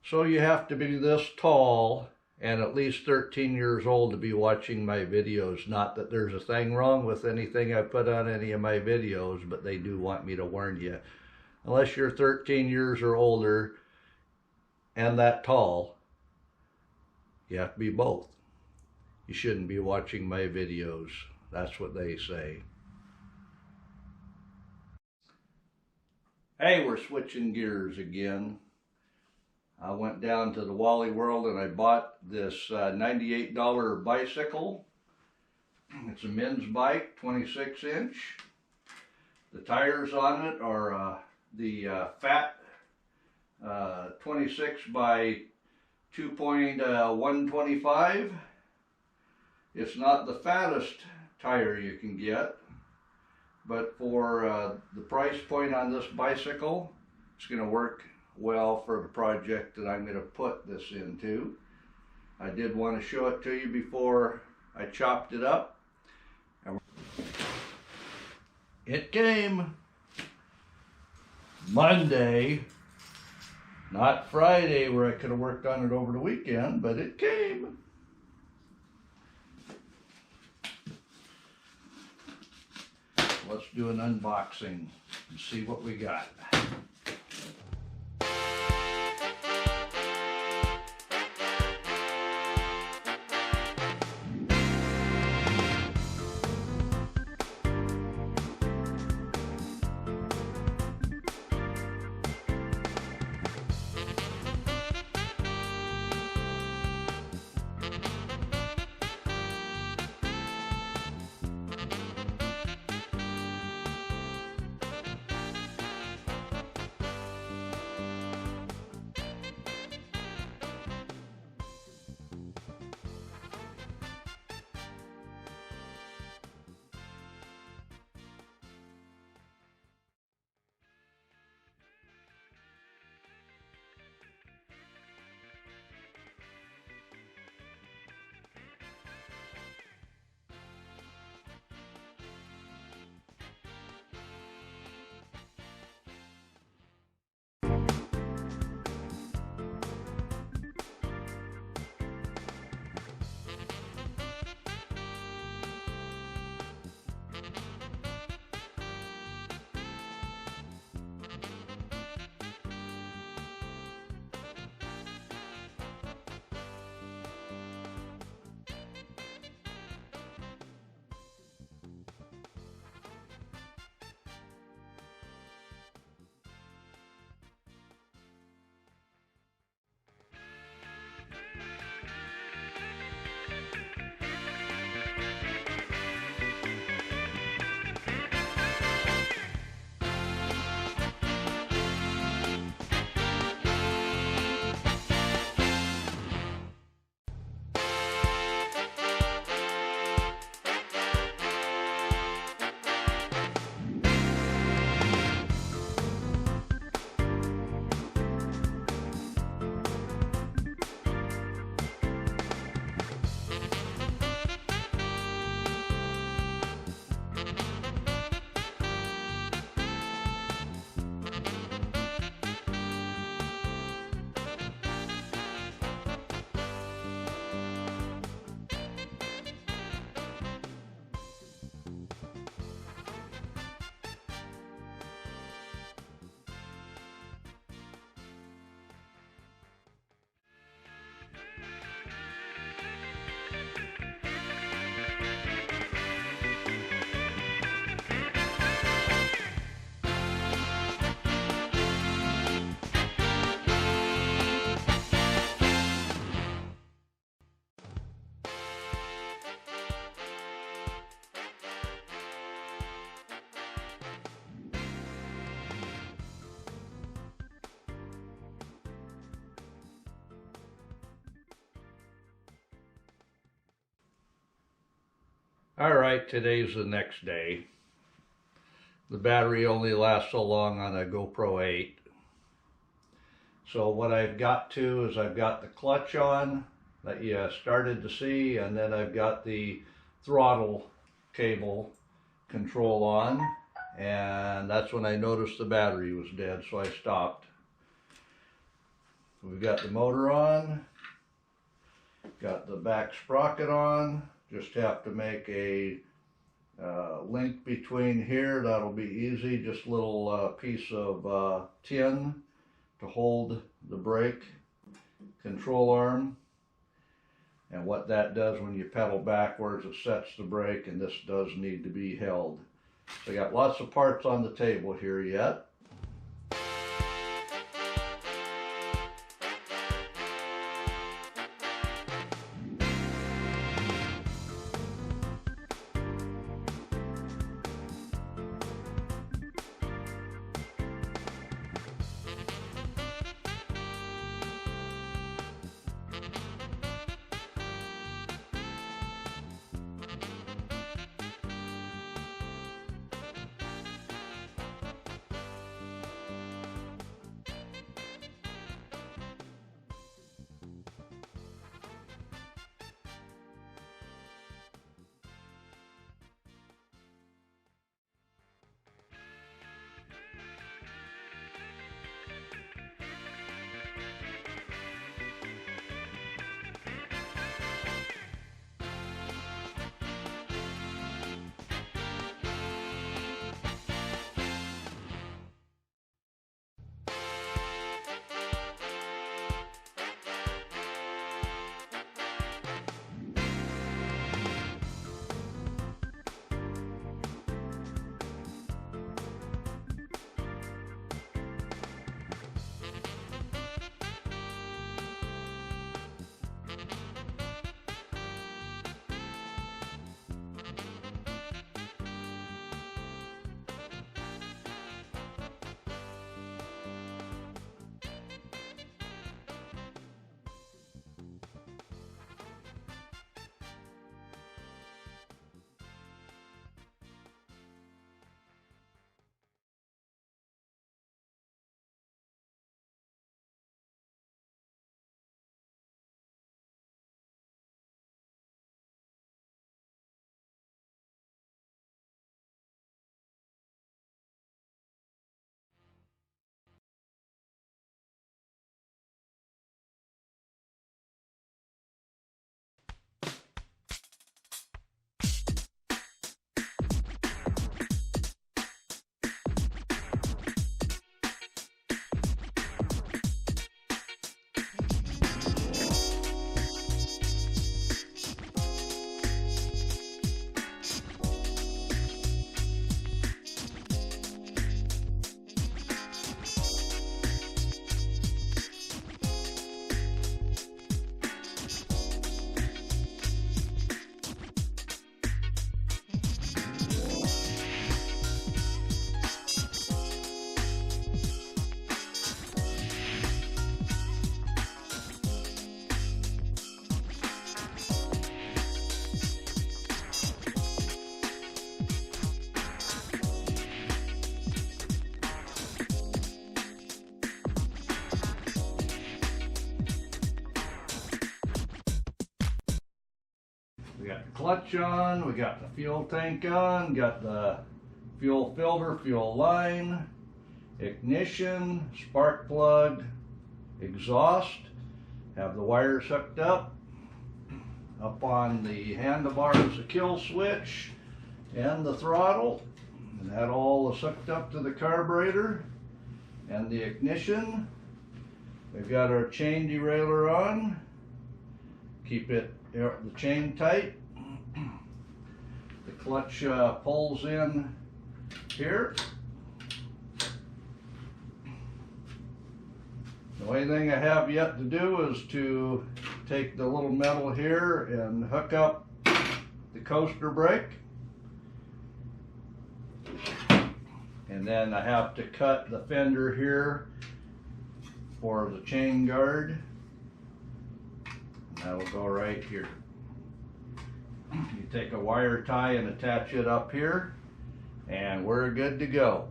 So you have to be this tall and at least 13 years old to be watching my videos. Not that there's a thing wrong with anything I put on any of my videos, but they do want me to warn you. Unless you're 13 years or older and that tall, you have to be both. You shouldn't be watching my videos. That's what they say. Hey, we're switching gears again. I went down to the Wally World and I bought this $98 bicycle. It's a men's bike, 26 inch. The tires on it are the fat 26 by 2.125. It's not the fattest tire you can get, but for the price point on this bicycle, it's going to work well for the project that I'm going to put this into. I did want to show it to you before I chopped it up. It came Monday, not Friday where I could have worked on it over the weekend, but it came. Let's do an unboxing and see what we got. Alright, today's the next day. The battery only lasts so long on a GoPro 8. So what I've got to is I've got the clutch on that you started to see, and then I've got the throttle cable control on, and that's when I noticed the battery was dead, so I stopped. We've got the motor on, got the back sprocket on. Just have to make a link between here. That'll be easy. Just a little piece of tin to hold the brake control arm. And what that does when you pedal backwards, it sets the brake, and this does need to be held. So I got lots of parts on the table here yet. We got the clutch on, we got the fuel tank on, got the fuel filter, fuel line, ignition, spark plug, exhaust. Have the wires hooked up. Up on the handlebars, the kill switch and the throttle. And that all is hooked up to the carburetor and the ignition. We've got our chain derailleur on. Keep it the chain tight. The clutch pulls in here. The only thing I have yet to do is to take the little metal here and hook up the coaster brake. And then I have to cut the fender here for the chain guard. That will go right here. You take a wire tie and attach it up here, and we're good to go.